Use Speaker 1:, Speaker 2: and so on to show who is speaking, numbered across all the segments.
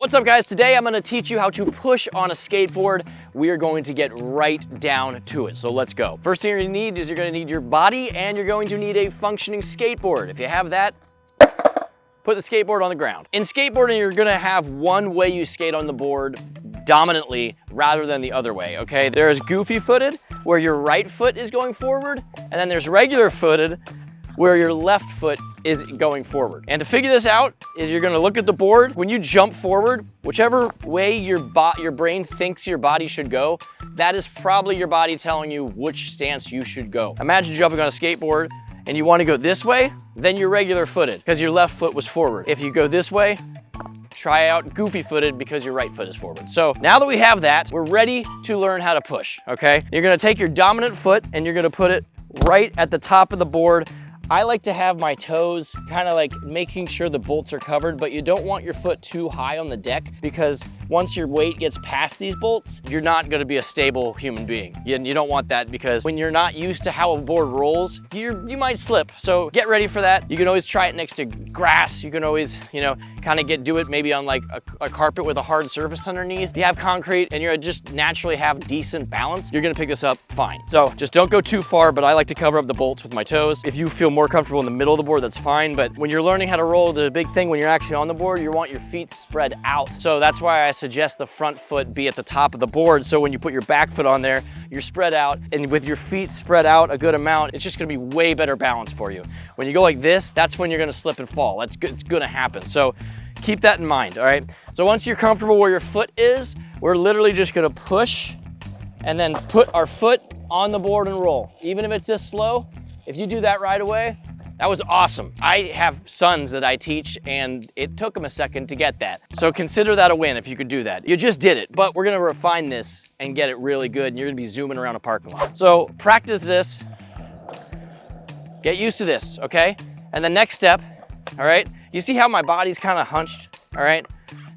Speaker 1: What's up guys? Today I'm gonna teach you how to push on a skateboard. We are going to get right down to it, so let's go. First thing you're gonna need is you're gonna need your body and you're going to need a functioning skateboard. If you have that, put the skateboard on the ground. In skateboarding, you're gonna have one way you skate on the board dominantly rather than the other way, okay? There's goofy footed, where your right foot is going forward, and then there's regular footed, where your left foot is going forward. And to figure this out is you're gonna look at the board. When you jump forward, whichever way your brain thinks your body should go, that is probably your body telling you which stance you should go. Imagine jumping on a skateboard and you wanna go this way, then you're regular footed because your left foot was forward. If you go this way, try out goofy footed because your right foot is forward. So now that we have that, we're ready to learn how to push, okay? You're gonna take your dominant foot and you're gonna put it right at the top of the board. I like to have my toes kind of like making sure the bolts are covered, but you don't want your foot too high on the deck because once your weight gets past these bolts, you're not gonna be a stable human being. You don't want that because when you're not used to how a board rolls, you might slip. So get ready for that. You can always try it next to grass. You can always, kind of do it maybe on like a carpet with a hard surface underneath. If you have concrete and you're just naturally have decent balance, you're gonna pick this up fine. So just don't go too far, but I like to cover up the bolts with my toes. If you feel more comfortable in the middle of the board, that's fine. But when you're learning how to roll, the big thing when you're actually on the board, you want your feet spread out. So that's why I suggest the front foot be at the top of the board. So when you put your back foot on there, you're spread out, and with your feet spread out a good amount, it's just gonna be way better balance for you. When you go like this, that's when you're gonna slip and fall. That's good, it's gonna happen. So keep that in mind, all right? So once you're comfortable where your foot is, we're literally just gonna push and then put our foot on the board and roll. Even if it's this slow, if you do that right away, that was awesome. I have sons that I teach and it took them a second to get that. So consider that a win if you could do that. You just did it, but we're gonna refine this and get it really good and you're gonna be zooming around a parking lot. So practice this, get used to this, okay? And the next step, all right? You see how my body's kind of hunched, all right?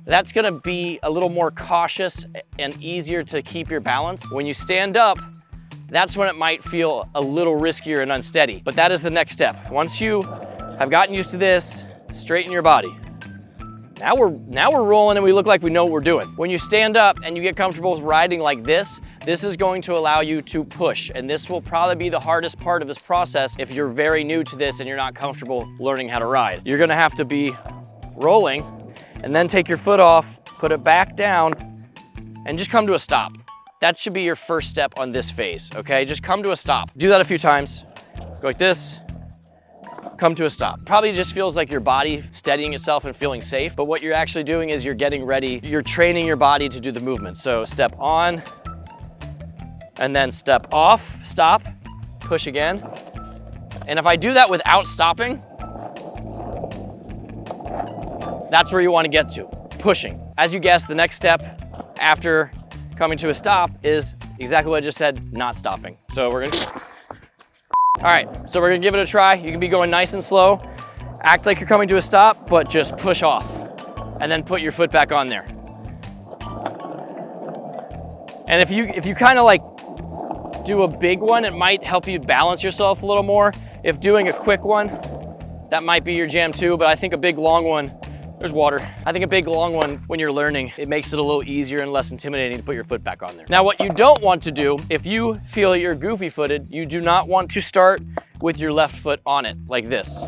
Speaker 1: That's gonna be a little more cautious and easier to keep your balance. When you stand up, that's when it might feel a little riskier and unsteady, but that is the next step. Once you have gotten used to this, straighten your body. Now we're rolling and we look like we know what we're doing. When you stand up and you get comfortable riding like this is going to allow you to push, and this will probably be the hardest part of this process if you're very new to this and you're not comfortable learning how to ride. You're gonna have to be rolling and then take your foot off, put it back down, and just come to a stop. That should be your first step on this phase, okay? Just come to a stop. Do that a few times. Go like this, come to a stop. Probably just feels like your body steadying itself and feeling safe, but what you're actually doing is you're getting ready, you're training your body to do the movement. So step on, and then step off, stop, push again. And if I do that without stopping, that's where you want to get to, pushing. As you guessed, the next step after coming to a stop is exactly what I just said, not stopping. So we're gonna, all right, so we're gonna give it a try. You can be going nice and slow, act like you're coming to a stop, but just push off and then put your foot back on there. And if you kind of like do a big one, it might help you balance yourself a little more. If doing a quick one, that might be your jam too, but I think a big long one, there's water. I think a big long one, when you're learning, it makes it a little easier and less intimidating to put your foot back on there. Now, what you don't want to do, if you feel you're goofy footed, you do not want to start with your left foot on it, like this.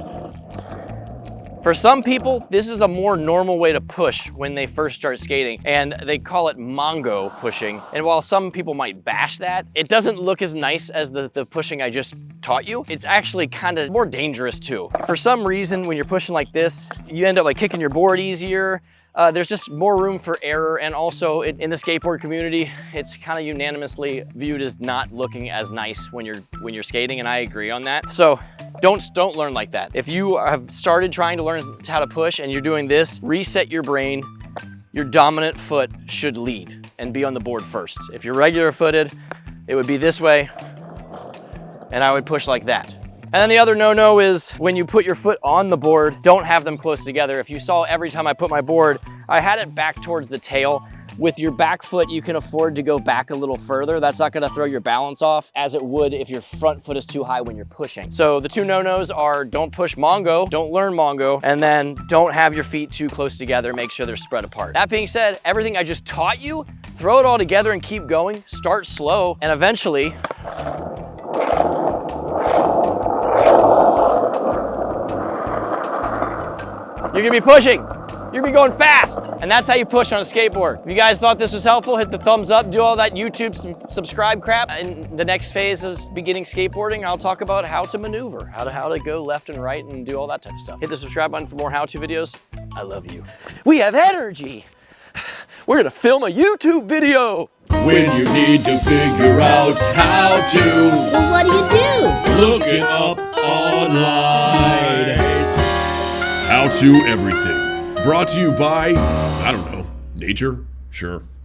Speaker 1: For some people, this is a more normal way to push when they first start skating, and they call it Mongo pushing. And while some people might bash that, it doesn't look as nice as the pushing I just taught you. It's actually kind of more dangerous too. For some reason, when you're pushing like this, you end up like kicking your board easier. There's just more room for error, and also in the skateboard community, it's kind of unanimously viewed as not looking as nice when you're skating, and I agree on that. So don't learn like that. If you have started trying to learn how to push and you're doing this, reset your brain. Your dominant foot should lead and be on the board first. If you're regular footed, it would be this way, and I would push like that. And then the other no-no is when you put your foot on the board, don't have them close together. If you saw every time I put my board, I had it back towards the tail, with your back foot, you can afford to go back a little further. That's not gonna throw your balance off as it would if your front foot is too high when you're pushing. So the two no-nos are don't push Mongo, don't learn Mongo, and then don't have your feet too close together. Make sure they're spread apart. That being said, everything I just taught you, throw it all together and keep going. Start slow, and eventually, you're gonna be pushing. You're gonna be going fast. And that's how you push on a skateboard. If you guys thought this was helpful, hit the thumbs up, do all that YouTube subscribe crap. In the next phase of beginning skateboarding, I'll talk about how to maneuver, how to go left and right and do all that type of stuff. Hit the subscribe button for more how-to videos. I love you. We have energy. We're gonna film a YouTube video.
Speaker 2: When you need to figure out how to,
Speaker 3: Well, what do?
Speaker 2: look it up online. How to everything. Brought to you by, I don't know, nature? Sure.